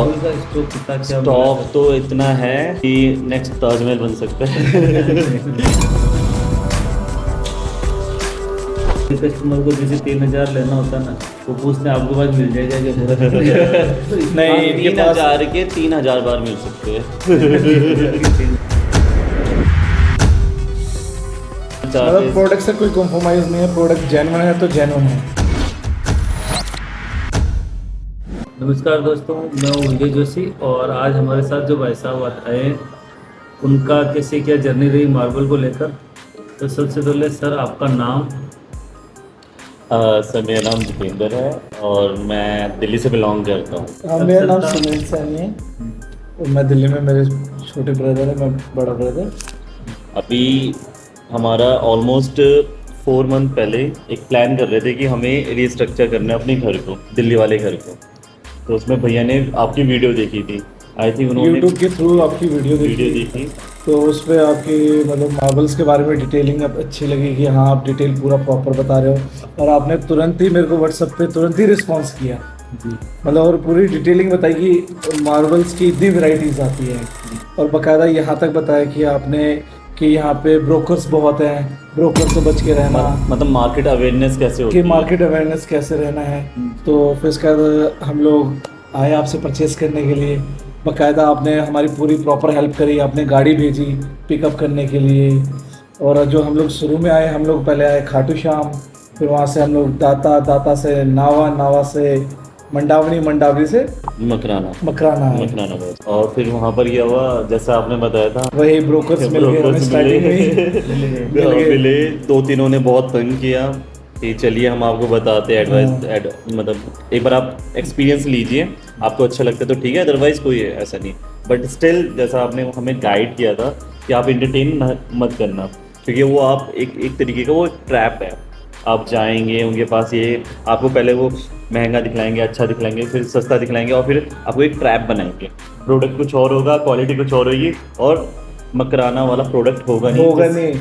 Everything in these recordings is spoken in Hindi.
मार्बल का स्टॉक कितना क्या स्टॉक तो इतना है कि नेक्स्ट ताजमहल बन सकता है। कस्टमर को जैसे 3,000 लेना होता है ना, वो पूछते हैं आपके पास मिल जाएगा क्या पूरा? नहीं, इनके 3,000 के 3,000 बार मिल सकते हैं। मतलब प्रोडक्ट से कोई कॉम्प्रोमाइज़ नहीं है, प्रोडक्ट जेन्युइन है तो जेन्युइन है। नमस्कार दोस्तों, मैं हूँ विजय जोशी और आज हमारे साथ जो भाई साहब आए हैं उनका कैसे क्या जर्नी रही मार्बल को लेकर। तो सबसे पहले सर आपका नाम। सर मेरा नाम जितेंद्र है और मैं दिल्ली से बिलोंग करता हूँ। मेरा नाम सुनील सैनी है और मैं दिल्ली में, मेरे छोटे ब्रदर है, मैं बड़ा ब्रदर। अभी हमारा ऑलमोस्ट 4 मंथ पहले एक प्लान कर रहे थे कि हमें रिस्ट्रक्चर करना है अपने घर को, दिल्ली वाले घर को। तो उसमें भैया ने आपकी वीडियो देखी थी, आई थिंक उन्होंने यूट्यूब के थ्रू आपकी वीडियो देखी। तो उस पर आपकी मतलब मार्बल्स के बारे में डिटेलिंग अच्छी लगी कि हाँ आप डिटेल पूरा प्रॉपर बता रहे हो, और आपने तुरंत ही मेरे को व्हाट्सएप पे तुरंत ही रिस्पॉन्स किया मतलब, और पूरी डिटेलिंग बताई कि मार्बल्स की इतनी वैरायटीज़ आती है, और बाकायदा यहाँ तक बताया कि आपने कि यहाँ पे ब्रोकर्स बहुत हैं, ब्रोकर से बच के रहना, मतलब मार्केट अवेयरनेस कैसे होती कि है, मार्केट अवेयरनेस कैसे रहना है। तो फिर उसके बाद हम लोग आए आपसे परचेस करने के लिए। बाकायदा आपने हमारी पूरी प्रॉपर हेल्प करी, आपने गाड़ी भेजी पिकअप करने के लिए। और जो हम लोग शुरू में आए, हम लोग पहले आए खाटू श्याम, फिर वहाँ से हम लोग दाता से नावा, नावा से मंडावनी से मकराना है। बस। और फिर वहाँ पर क्या हुआ, जैसा आपने बताया था, वही ब्रोकर्स मिल गए हमें स्टार्टिंग में मिले। 2-3 ने बहुत तंग किया कि चलिए हम आपको बताते हैं एडवाइस, मतलब एक बार आप एक्सपीरियंस लीजिए, आपको अच्छा लगता है तो ठीक है, अदरवाइज कोई ऐसा नहीं। बट स्टिल जैसा आपने हमें गाइड किया था कि आप इंटरटेन मत करना, क्योंकि वो आप एक तरीके का वो ट्रैप है। आप जाएंगे उनके पास, ये आपको पहले वो महंगा दिखलाएंगे, अच्छा दिखलाएंगे, फिर सस्ता दिखलाएंगे और फिर आपको एक ट्रैप बनाएंगे। प्रोडक्ट कुछ और होगा, क्वालिटी कुछ और होगी और मकराना वाला प्रोडक्ट होगा नहीं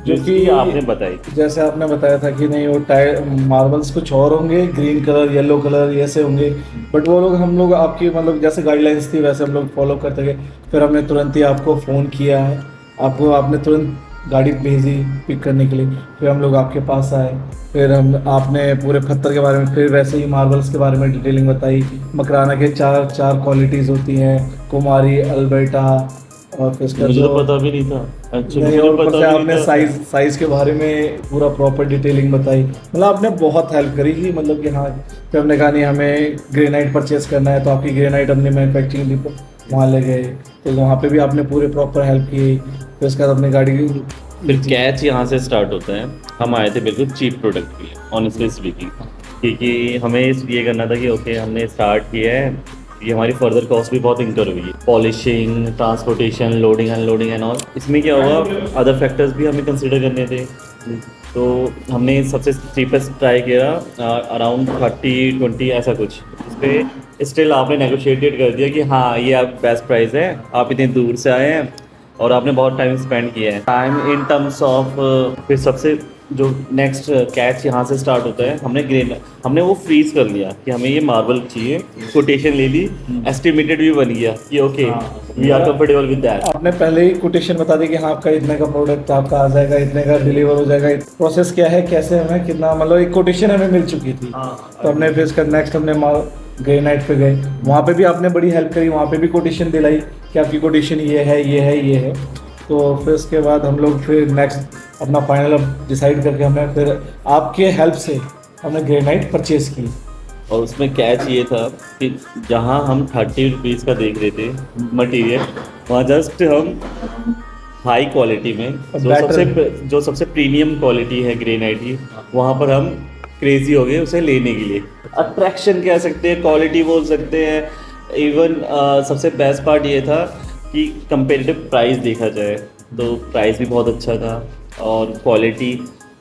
जो कि आपने बताई। जैसे आपने बताया था कि नहीं वो टायर मार्बल्स कुछ और होंगे, ग्रीन कलर, येलो कलर ऐसे होंगे, बट वो लोग हम लोग आपकी मतलब जैसे गाइडलाइंस थी वैसे हम लोग फॉलो करते गए। फिर हमने तुरंत ही आपको फ़ोन किया है, आपने तुरंत गाड़ी भेजी पिक करने के लिए। फिर हम लोग आपके पास आए, फिर आपने पूरे पत्थर के बारे में, फिर वैसे ही मार्बल्स के बारे में डिटेलिंग बताई। मकराना के चार क्वालिटीज़ होती हैं, कुमारी, अल्बर्टा, और फिर उसका मुझे तो पता भी नहीं था नहीं, और ऊपर से आपने साइज के बारे में पूरा प्रॉपर डिटेलिंग बताई। मतलब आपने बहुत हेल्प करी कि मतलब कि हाँ। फिर हमने कहा नहीं हमें ग्रेनाइट परचेस करना है, तो आपकी ग्रेनाइट हमने मैन्युफैक्चरिंग डिपो वहाँ ले गए, तो वहाँ पे भी आपने पूरे प्रॉपर हेल्प की। फिर उसके बाद अपनी गाड़ी की फिर कैच यहाँ से स्टार्ट होता है। हम आए थे बिल्कुल चीप प्रोडक्ट के लिए, ऑनेस्टली स्पीकिंग, क्योंकि हमें ये करना था कि ओके हमने स्टार्ट किया है, ये हमारी फर्दर कॉस्ट भी बहुत इंकर हुई है, polishing, transportation, loading unloading and all. इसमें क्या हुआ, अदर फैक्टर्स भी हमें कंसिडर करने थे। तो हमने सबसे चीपेस्ट ट्राई किया, अराउंड 30-20 ऐसा कुछ। इस पर स्टिल आपने नेगोशिएटेड कर दिया कि हाँ ये आप बेस्ट प्राइस है, आप इतने दूर से आए हैं और आपने बहुत टाइम स्पेंड किया है। टाइम इन टर्म्स ऑफ, फिर सबसे जो नेक्स्ट कैच यहाँ से स्टार्ट होता है, हमने वो फ्रीज कर लिया कि हमें ये मार्बल चाहिए, कोटेशन ले ली, एस्टिमेटेड भी बन गया कि okay we are comfortable with that. आपने पहले ही कोटेशन बता दी कि हाँ आपका इतने का प्रोडक्ट आपका आ जाएगा, इतने का डिलीवर हो जाएगा, प्रोसेस क्या है, कैसे हमें कितना, मतलब एक कोटेशन हमें मिल चुकी थी। तो हमने फिर इसका नेक्स्ट हमने ग्रेनाइट पे गए, वहाँ पे भी आपने बड़ी हेल्प करी, वहाँ पे भी कोटेशन दिलाई कि आपकी कोटेशन ये है। तो फिर उसके बाद हम लोग फिर नेक्स्ट अपना फाइनल डिसाइड करके हमने फिर आपके हेल्प से हमने ग्रेनाइट परचेज की। और उसमें कैच ये था कि जहाँ हम 30 रुपीज़ का देख रहे थे मटेरियल, वहाँ जस्ट हम हाई क्वालिटी में जो सबसे प्रीमियम क्वालिटी है ग्रेनाइट की, वहाँ पर हम क्रेजी हो गए उसे लेने के लिए। अट्रैक्शन कह सकते हैं, क्वालिटी बोल सकते हैं। इवन सबसे बेस्ट पार्ट ये था कि कंपेरेटिव प्राइस देखा जाए तो प्राइस भी बहुत अच्छा था, और क्वालिटी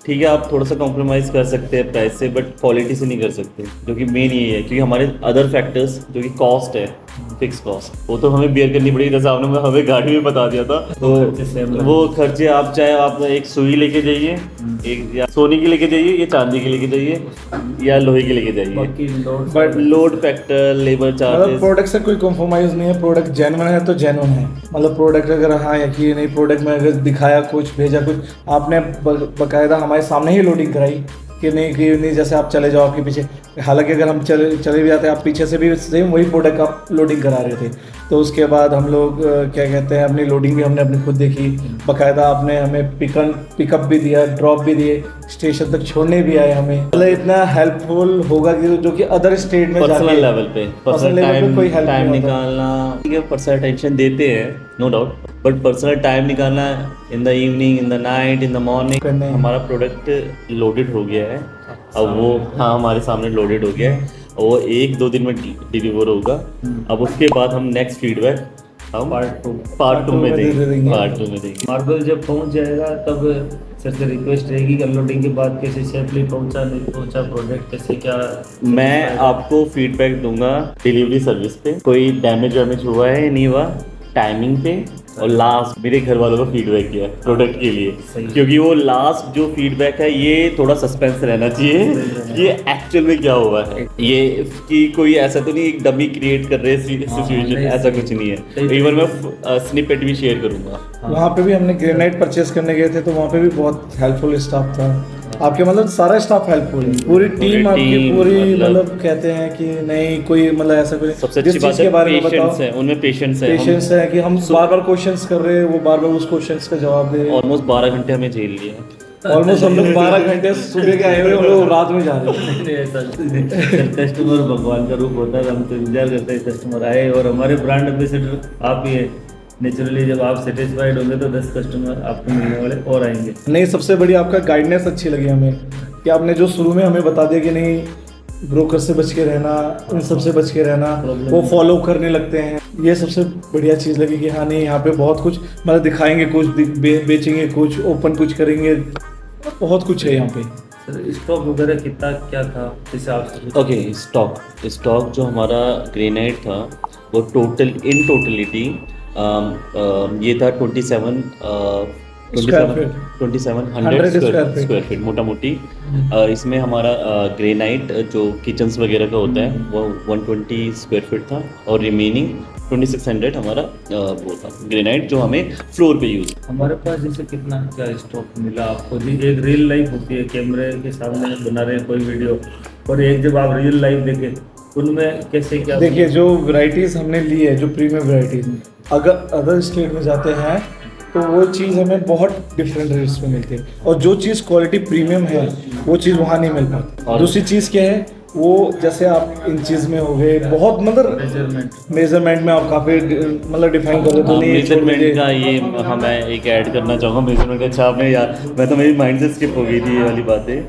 ठीक है, आप थोड़ा सा कॉम्प्रोमाइज़ कर सकते हैं प्राइस से, बट क्वालिटी से नहीं कर सकते, जो कि मेन यही है। क्योंकि हमारे अदर फैक्टर्स जो कि कॉस्ट है, फिक्स कॉस्ट, वो तो हमें बियर करनी पड़ेगी, जैसे आपने हमें गाड़ी में बता दिया था। तो खर्चे same वो खर्चे आप चाहे आप एक सुई लेके जाइए, एक या सोने की लेके जाइए, या चांदी की लेके जाइए, या लोहे की लेके जाइए, बाकी load but load factor, labour मतलब चार्जेस, प्रोडक्ट से कोई कॉम्प्रोमाइज़ नहीं है। प्रोडक्ट जेन्युइन है तो जेन्युइन है। मतलब प्रोडक्ट अगर हाँ यकीन नहीं, प्रोडक्ट में अगर दिखाया कुछ, भेजा कुछ, आपने बाकायदा हमारे सामने ही लोडिंग कराई कि नहीं जैसे आप चले जाओ आपके पीछे, हालांकि अगर हम चले भी जाते आप पीछे से भी सेम वही प्रोडक्ट आप लोडिंग करा रहे थे। तो उसके बाद हम लोग क्या कहते हैं, अपनी लोडिंग भी हमने अपनी खुद देखी, बाकायदा आपने हमें पिकअप भी दिया, ड्रॉप भी दिए, स्टेशन तक छोड़ने भी आए हमें। मतलब इतना हेल्पफुल होगा कि जो कि अदर स्टेट में पर्सनल लेवल पे पर्सनल लेवल पे कोई हेल्प टाइम नहीं होता। निकालना, ठीक है, पर्सनल अटेंशन देते हैं no doubt, but personal time निकालना in the evening, in the night, in the morning, करने हैं। हमारा प्रोडक्ट लोडेड हो गया है अब वो, हाँ हमारे सामने लोडेड हो गया है, वो 1-2 दिन में डिलीवर होगा। अब उसके बाद हम नेक्स्ट फीडबैक हम पार्ट टू में देंगे, पार्ट 2 में देंगे। मार्बल जब पहुंच जाएगा तब सर से रिक्वेस्ट रहेगी कि अनलोडिंग के बाद कैसे सेफली पहुंचा, नहीं पहुंचा, प्रोडक्ट कैसे क्या। मैं आपको फीडबैक दूंगा डिलीवरी सर्विस पे, कोई डैमेज वैमेज हुआ है नहीं हुआ, टाइमिंग पे, और लास्ट मेरे घर वालों को फीडबैक किया प्रोडक्ट के लिए, क्योंकि वो लास्ट जो फीडबैक है ये थोड़ा सस्पेंस रहना चाहिए कि एक्चुअल में क्या हुआ है, ये कि कोई ऐसा तो नहीं एक डमी क्रिएट कर रहे सिचुएशन, ऐसा कुछ नहीं है। इवन मैं स्निपेट भी शेयर करूंगा। वहाँ पे भी हमने ग्रेनाइट परचेस करने गए थे तो वहाँ पे भी बहुत हेल्पफुल स्टाफ था आपके, मतलब सारा स्टाफ हेल्पफुल है, पूरी टीम आपकी पूरी, मतलब कहते हैं कि नहीं कोई मतलब ऐसा कोई सबसे अच्छी बात के बारे है में पेशेंस बताओ, है उनमें, पेशेंस है, पेशेंस है कि हम बार बार क्वेश्चंस कर रहे हैं, वो बार बार उस क्वेश्चंस का जवाब दे रहे हैं। ऑलमोस्ट 12 घंटे हमें झेल लिया। ऑलमोस्ट हम लोग 12 घंटे सुबह के आए हुए, हम लोग रात में जा रहे हैं। नहीं, ऐसा कस्टमर भगवान का रूप होता है, हम तो इंतजार करते हैं कस्टमर आए, और हमारे ब्रांड एम्बेसडर आप ही है। नेचुरली जब आप सेटिस्फाइड होंगे तो 10 कस्टमर आपको मिलने वाले और आएंगे। नहीं, सबसे बड़ी आपका गाइडनेस अच्छी लगी हमें कि आपने जो शुरू में हमें बता दिया कि नहीं ब्रोकर से बच के रहना, इन सब से बच के रहना, वो फॉलो करने लगते हैं, ये सबसे बढ़िया चीज़ लगी कि हाँ नहीं यहाँ पे बहुत कुछ मतलब दिखाएंगे, कुछ बेचेंगे, कुछ ओपन कुछ करेंगे, बहुत कुछ है यहाँ पे। सर स्टॉक वगैरह कितना क्या था जैसे आप? ओके, स्टॉक जो हमारा ग्रेनाइट था वो टोटल इन टोटलिटी ये था 2700 स्क्वायर फीट मोटा मोटी। इसमें हमारा ग्रेनाइट जो किचन्स वगैरह का होता है वो 120 स्क्वायर फीट था, और रिमेनिंग 2600 हमारा वो था ग्रेनाइट जो हमें फ्लोर पे यूज। हमारे पास जैसे कितना क्या स्टॉक मिला आपको जी? एक रियल लाइफ होती है, कैमरे के सामने बना रहे हैं कोई वीडियो, और एक जब आप रियल लाइफ देखें उनमें कैसे क्या? देखिए जो वैरायटीज़ हमने ली है, जो प्रीमियम वैरायटीज़, अगर अदर स्टेट में जाते हैं तो वो चीज़ हमें बहुत डिफरेंट रेट्स में मिलती है, और जो चीज़ क्वालिटी प्रीमियम है वो चीज़ वहाँ नहीं मिल पाती। और दूसरी चीज़ क्या है, वो जैसे आप इंचेस में हो गए, बहुत मतलब मेजरमेंट में आप काफ़ी मतलब डिफाइन कर लेते हो। मेजरमेंट का ये मैं एक ऐड करना चाहूँगा मेजरमेंट का। अच्छा आपने यार, मैं तो मेरी माइंड से स्किप हो गई थी ये वाली बातें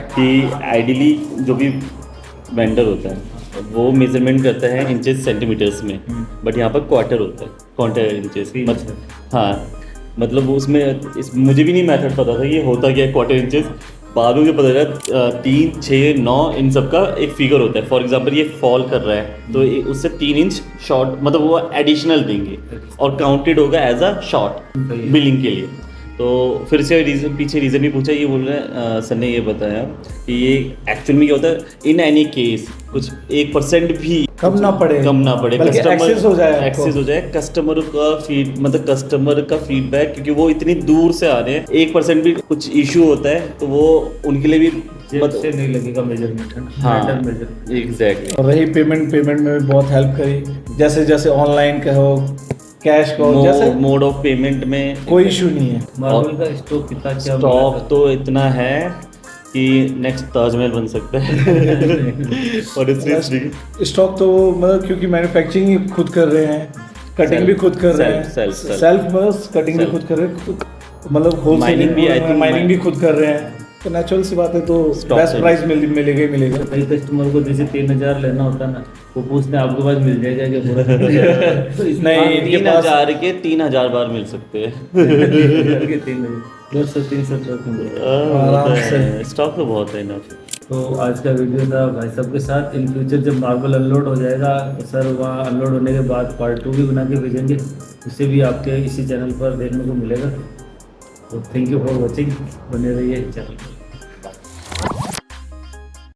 कि आइडियली जो भी वेंडर होता है वो मेजरमेंट करता है इंचेस सेंटीमीटर्स में, बट यहाँ पर क्वार्टर होता है, क्वार्टर इंचेस। हाँ मतलब उसमें मुझे भी नहीं मेथड पता था ये होता क्या है क्वार्टर इंचेस, बाद में मुझे पता चला 3, 6, 9 इन सब का एक फिगर होता है। फॉर एग्जांपल ये फॉल कर रहा है तो उससे 3 इंच शॉर्ट, मतलब वो एडिशनल देंगे और काउंटेड होगा एज अ शॉर्ट बिलिंग के लिए। तो फिर से पीछे रीज़न भी पूछा, ये बोल रहे हैं सर ने ये बताया कि ये एक्चुअल में क्या होता है, इन एनी केस कुछ 1% भी कम ना पड़े, कस्टमर एक्सेस हो जाए कस्टमर का कस्टमर का फीडबैक, क्योंकि वो इतनी दूर से आ रहे हैं, 1% भी कुछ इशू होता है तो वो उनके लिए भी से नहीं लगेगा मेजरमेंट। हाँ एग्जैक्टली। और रही पेमेंट में भी बहुत हेल्प करी, जैसे जैसे ऑनलाइन कहो, कैश को, जैसे मोड ऑफ पेमेंट में कोई इशू नहीं है। मार्बल का स्टॉक कितना क्या? स्टॉक तो इतना है कि नेक्स्ट ताजमहल बन सकता है। और स्टॉक तो मतलब क्योंकि मैन्युफैक्चरिंग खुद कर रहे हैं, कटिंग भी खुद कर रहे हैं, सेल्फ बस कटिंग भी खुद कर रहे हैं, मतलब होलसेल माइनिंग भी खुद कर रहे हैं, तो नेचुरल सी बात है, तो बेस्ट प्राइस मिलेगा ही मिलेगा। कई कस्टमर को जैसे 3000 लेना होता है ना, वो पूछते हैं आपके पास मिल जाएगा क्या पूरा? नहीं, इनके पास 3000 के 3000 बार मिल सकते हैं। 200-300 आराम से। स्टॉक तो बहुत है इनफ। तो आज का वीडियो था भाई साहब के साथ। इन फ्यूचर जब मार्बल अनलोड हो जाएगा तो सर वहाँ अनलोड होने के बाद पार्ट 2 भी बना के भेजेंगे, उसे भी आपके इसी चैनल पर देखने को मिलेगा। तो थैंक यू फॉर वॉचिंग, बने रहिए चैनल पर।